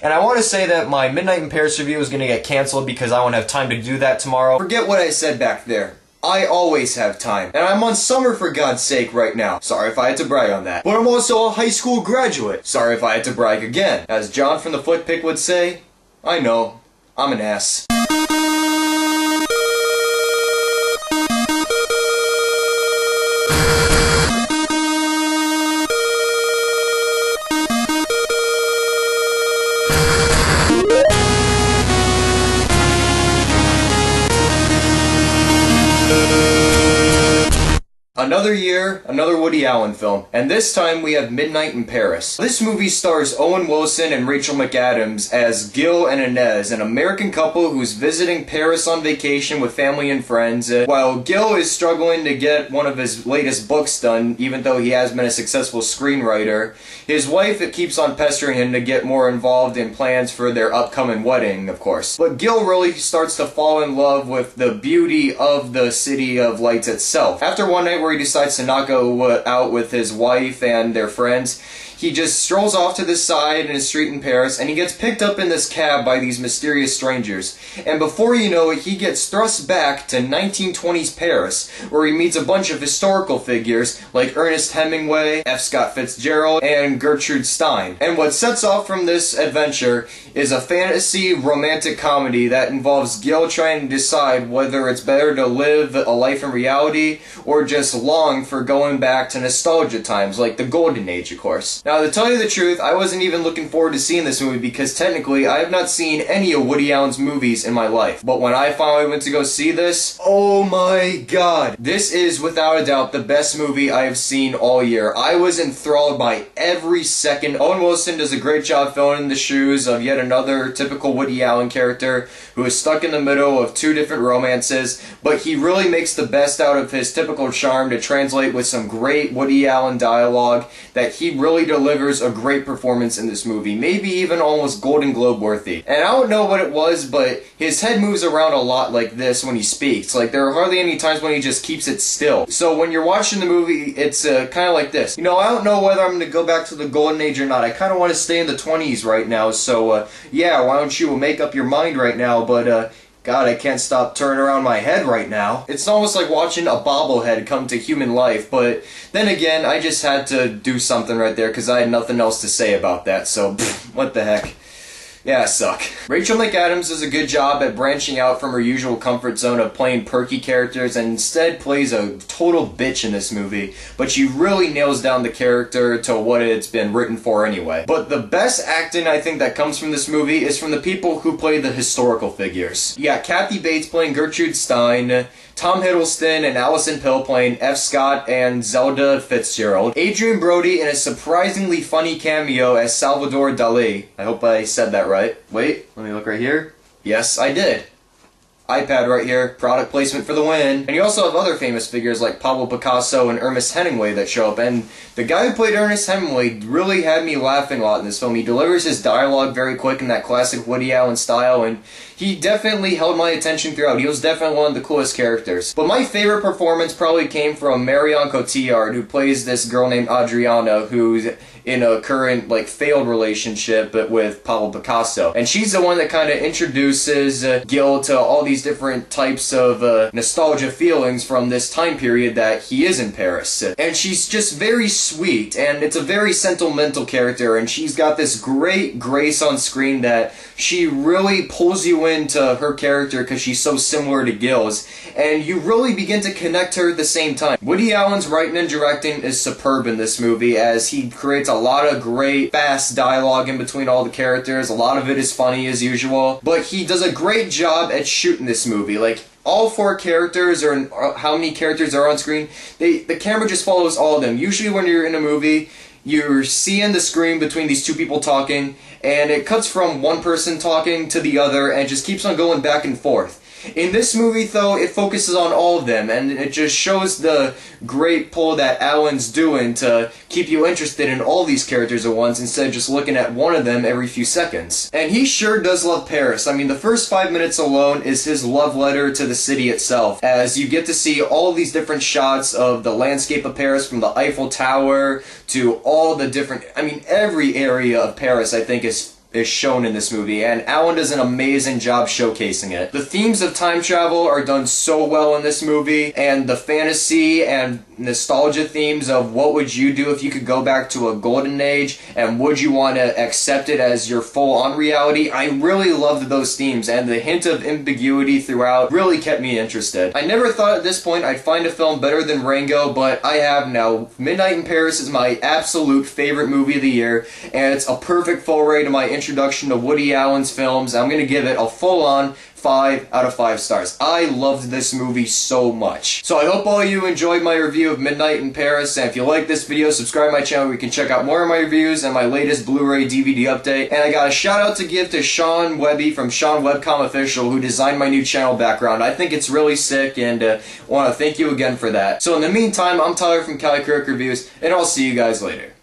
And I want to say that my Midnight in Paris review is going to get canceled because I won't have time to do that tomorrow. Forget what I said back there. I always have time. And I'm on summer for God's sake right now. Sorry if I had to brag on that. But I'm also a high school graduate. Sorry if I had to brag again. As John from the Flick Pick would say, I know, I'm an ass. Another year, another Woody Allen film, and this time we have Midnight in Paris. This movie stars Owen Wilson and Rachel McAdams as Gil and Inez, an American couple who's visiting Paris on vacation with family and friends, while Gil is struggling to get one of his latest books done, even though he has been a successful screenwriter. His wife keeps on pestering him to get more involved in plans for their upcoming wedding, of course. But Gil really starts to fall in love with the beauty of the City of Lights itself. After one night where he decides to not go out with his wife and their friends, he just strolls off to the side in a street in Paris, and he gets picked up in this cab by these mysterious strangers. And before you know it, he gets thrust back to 1920s Paris, where he meets a bunch of historical figures like Ernest Hemingway, F. Scott Fitzgerald, and Gertrude Stein. And what sets off from this adventure is a fantasy romantic comedy that involves Gil trying to decide whether it's better to live a life in reality or just long for going back to nostalgia times, like the Golden Age, of course. Now, to tell you the truth, I wasn't even looking forward to seeing this movie because technically I have not seen any of Woody Allen's movies in my life. But when I finally went to go see this, oh my god, this is without a doubt the best movie I have seen all year. I was enthralled by every second. Owen Wilson does a great job filling in the shoes of yet another typical Woody Allen character who is stuck in the middle of two different romances, but he really makes the best out of his typical charm to translate with some great Woody Allen dialogue that he really delivers a great performance in this movie, maybe even almost Golden Globe worthy. And I don't know what it was, but his head moves around a lot like this when he speaks. Like, there are hardly any times when he just keeps it still. So when you're watching the movie, it's kind of like this. You know, I don't know whether I'm going to go back to the Golden Age or not. I kind of want to stay in the 20s right now, so yeah, why don't you make up your mind right now, but God, I can't stop turning around my head right now. It's almost like watching a bobblehead come to human life, but then again, I just had to do something right there because I had nothing else to say about that, so what the heck. Yeah, I suck. Rachel McAdams does a good job at branching out from her usual comfort zone of playing perky characters and instead plays a total bitch in this movie, but she really nails down the character to what it's been written for anyway. But the best acting I think that comes from this movie is from the people who play the historical figures. You got Kathy Bates playing Gertrude Stein, Tom Hiddleston and Alison playing F. Scott and Zelda Fitzgerald, Adrien Brody in a surprisingly funny cameo as Salvador Dali. I hope I said that right. Wait, let me look right here. Yes, I did. iPad right here, product placement for the win. And you also have other famous figures like Pablo Picasso and Ernest Hemingway that show up, and the guy who played Ernest Hemingway really had me laughing a lot in this film. He delivers his dialogue very quick in that classic Woody Allen style, and he definitely held my attention throughout. He was definitely one of the coolest characters. But my favorite performance probably came from Marion Cotillard, who plays this girl named Adriana, who's in a current, like, failed relationship with Pablo Picasso. And she's the one that kind of introduces Gil to all these different types of nostalgia feelings from this time period that he is in Paris. And she's just very sweet, and it's a very sentimental character, and she's got this great grace on screen that she really pulls you into her character because she's so similar to Gil's, and you really begin to connect her at the same time. Woody Allen's writing and directing is superb in this movie, as he creates a lot of great, fast dialogue in between all the characters. A lot of it is funny as usual, but he does a great job at shooting this movie. Like, all four characters, or how many characters are on screen, the camera just follows all of them. Usually when you're in a movie, you're seeing the screen between these two people talking, and it cuts from one person talking to the other, and just keeps on going back and forth. In this movie, though, it focuses on all of them, and it just shows the great pull that Allen's doing to keep you interested in all these characters at once instead of just looking at one of them every few seconds. And he sure does love Paris. I mean, the first 5 minutes alone is his love letter to the city itself, as you get to see all these different shots of the landscape of Paris, from the Eiffel Tower to all the different, I mean, every area of Paris, I think, is is shown in this movie, and Allen does an amazing job showcasing it. The themes of time travel are done so well in this movie, and the fantasy and nostalgia themes of what would you do if you could go back to a golden age, and would you want to accept it as your full-on reality. I really loved those themes, and the hint of ambiguity throughout really kept me interested. I never thought at this point I'd find a film better than Rango, but I have now. Midnight in Paris is my absolute favorite movie of the year, and it's a perfect foray to my introduction to Woody Allen's films. I'm going to give it a full-on 5 out of 5 stars. I loved this movie so much. So I hope all of you enjoyed my review of Midnight in Paris, and if you like this video, subscribe to my channel where you can check out more of my reviews and my latest Blu-ray DVD update. And I got a shout out to give to Sean Webby from Sean Webcom Official, who designed my new channel background. I think it's really sick, and want to thank you again for that. So in the meantime, I'm Tyler from Cali Kirk Reviews, and I'll see you guys later.